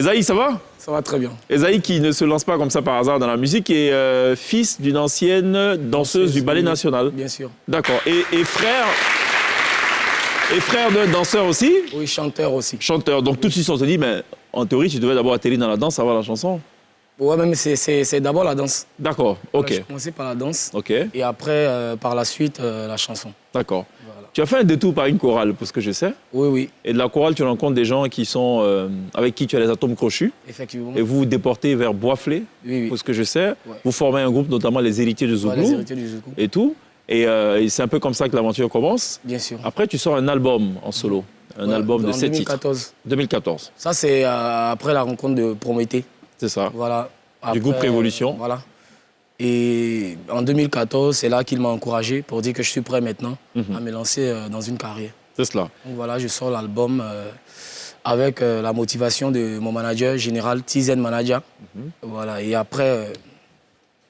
Esaïe, ça va? Ça va très bien. Esaïe qui ne se lance pas comme ça par hasard dans la musique est fils d'une ancienne danseuse du Ballet National. Bien sûr. D'accord. Et frère d'un danseur aussi? Oui, chanteur aussi. Chanteur. Donc tout de suite on se dit, mais en théorie tu devais d'abord atterrir dans la danse avant la chanson. Ouais, mais c'est d'abord la danse. D'accord, ok. J'ai commencé par la danse. Ok. Et après, par la suite, la chanson. D'accord. Voilà. Tu as fait un détour par une chorale, pour ce que je sais. Oui, oui. Et de la chorale, tu rencontres des gens qui sont, avec qui tu as les atomes crochus. Effectivement. Et vous vous déportez vers Boisflé, Oui, oui. pour ce que je sais. Ouais. Vous formez un groupe, notamment les héritiers de Zouglou. Ouais, les héritiers du Zouglou. Et tout. Et c'est un peu comme ça que l'aventure commence. Bien sûr. Après, tu sors un album en solo. Un album de 7 titres. 2014. 2014. Ça, c'est après la rencontre de Prométhée. C'est ça. Voilà. Après, Du groupe Révolution. Voilà. Et en 2014, c'est là qu'il m'a encouragé pour dire que je suis prêt maintenant à me lancer dans une carrière. C'est cela. Donc voilà, je sors l'album avec la motivation de mon manager général, Tizen Manager. Voilà. Et après,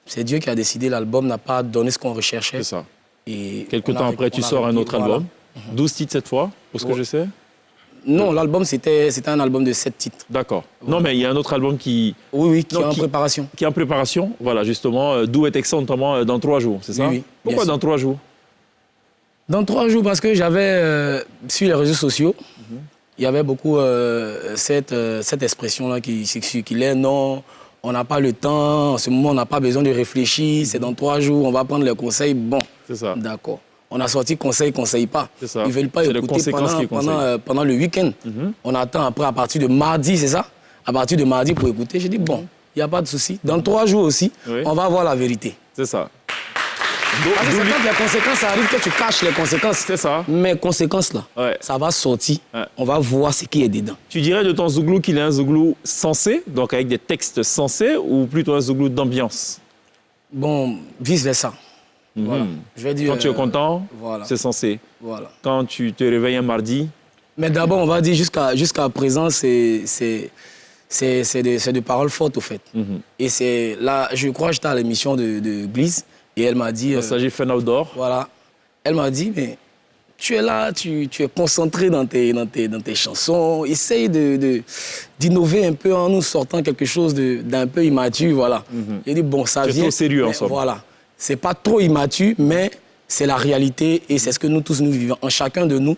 c'est Dieu qui a décidé, l'album n'a pas donné ce qu'on recherchait. C'est ça. Et Quelques temps après, tu sors un autre album. 12 titres cette fois, pour ce que je sais. Non, l'album, c'était un album de 7 titres. D'accord. Non, mais il y a un autre album qui... Oui, oui, qui Non, est en préparation. Qui est en préparation, voilà, justement. D'où est Texan, notamment dans 3 jours, c'est ça? Oui, oui. Pourquoi dans 3 jours? Dans 3 jours, parce que j'avais, sur les réseaux sociaux, il y avait beaucoup cette expression-là qui circulait. Non, on n'a pas le temps, en ce moment, on n'a pas besoin de réfléchir, c'est dans 3 jours, on va prendre les conseils. Bon, c'est ça. D'accord. On a sorti conseil, conseille pas. Ça. Ils ne veulent pas écouter pendant le week-end. On attend après à partir de mardi, c'est ça? À partir de mardi pour écouter. J'ai dit, bon, il n'y a pas de souci. Dans 3 jours aussi, on va voir la vérité. C'est ça. Parce que c'est quand les conséquences arrivent que tu caches les conséquences. C'est ça. Mais conséquences là, ça va sortir. On va voir ce qui est dedans. Tu dirais de ton Zouglou qu'il est un Zouglou sensé, donc avec des textes sensés, ou plutôt un Zouglou d'ambiance? Bon, vice-versa. Voilà. Je vais dire, quand tu es content, c'est sensé. Voilà. Quand tu te réveilles un mardi... Mais d'abord, on va dire jusqu'à présent, c'est de paroles fortes, au fait. Et c'est là, je crois que j'étais à l'émission de Gliss, et elle m'a dit... Il s'agit Fun Outdoor. Voilà. Elle m'a dit, mais tu es là, tu es concentré dans tes chansons, essaye d'innover un peu en nous sortant quelque chose d'un peu immature, voilà. J'ai dit, bon, ça vient... C'est trop sérieux, en somme. Voilà. C'est pas trop immature, mais c'est la réalité et c'est ce que nous tous nous vivons. En chacun de nous,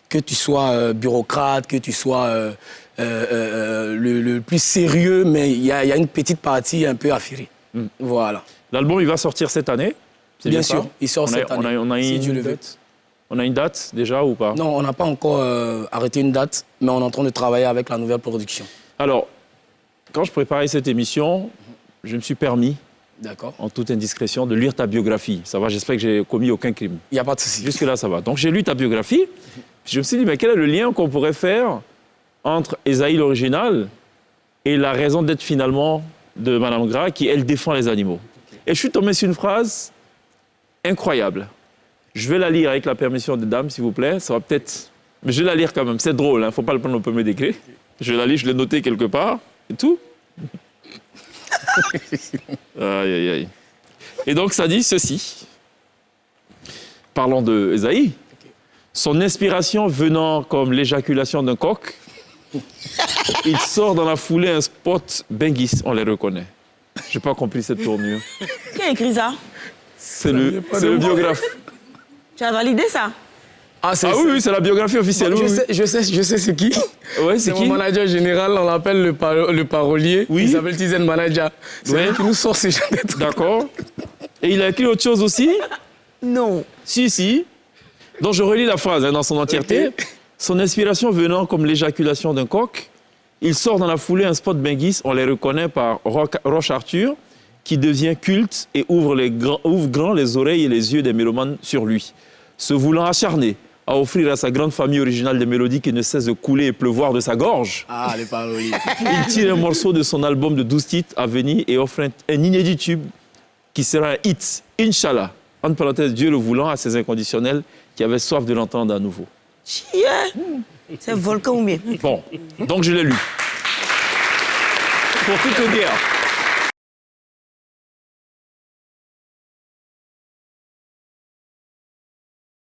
que tu sois bureaucrate, que tu sois le plus sérieux, mais il y a une petite partie un peu affirée. Voilà. L'album, il va sortir cette année? Bien sûr, il sort cette année. On a une date déjà ou pas? Non, on n'a pas encore arrêté une date, mais on est en train de travailler avec la nouvelle production. Alors, quand je préparais cette émission, je me suis permis, en toute indiscrétion, de lire ta biographie. Ça va, j'espère que j'ai commis aucun crime. Il n'y a pas de souci. Jusque-là, ça va. Donc, j'ai lu ta biographie. Je me suis dit, mais quel est le lien qu'on pourrait faire entre Esaïe l'original et la raison d'être finalement de Madame Gras, qui, elle, défend les animaux. Et je suis tombé sur une phrase incroyable. Je vais la lire avec la permission des dames, s'il vous plaît. Ça va peut-être... Mais je vais la lire quand même. C'est drôle, il ne faut pas le prendre au premier degré. Je vais la lire, je l'ai noté quelque part. Et tout. Aïe, aïe, aïe. Et donc, ça dit ceci. Parlons de Esaïe. Son inspiration venant comme l'éjaculation d'un coq, il sort dans la foulée un spot Benguis, on les reconnaît. Je n'ai pas compris cette tournure. Qui a écrit ça? C'est le biographe. Tu as validé ça? Ah oui, c'est la biographie officielle. Bon, je sais c'est qui. Ouais, c'est qui? Mon manager général, on l'appelle le parolier. Oui. Il s'appelle Tizen Manager. C'est lui qui nous sort ces gens de trucs. D'accord. Et il a écrit autre chose aussi? Non. Si. Donc je relis la phrase dans son entièreté. Okay. Son inspiration venant comme l'éjaculation d'un coq, il sort dans la foulée un spot Benguis, on les reconnaît par Roche Arthur, qui devient culte et ouvre grand les oreilles et les yeux des mélomanes sur lui. Se voulant acharné à offrir à sa grande famille originale des mélodies qui ne cessent de couler et pleuvoir de sa gorge, les paroliers. Il tire un morceau de son album de 12 titres à venir et offre un inédit tube qui sera un hit, Inch'Allah. Entre parenthèses, Dieu le voulant, à ses inconditionnels qui avaient soif de l'entendre à nouveau. C'est Volcan ou mieux. Bon, donc je l'ai lu. Pour tout te dire,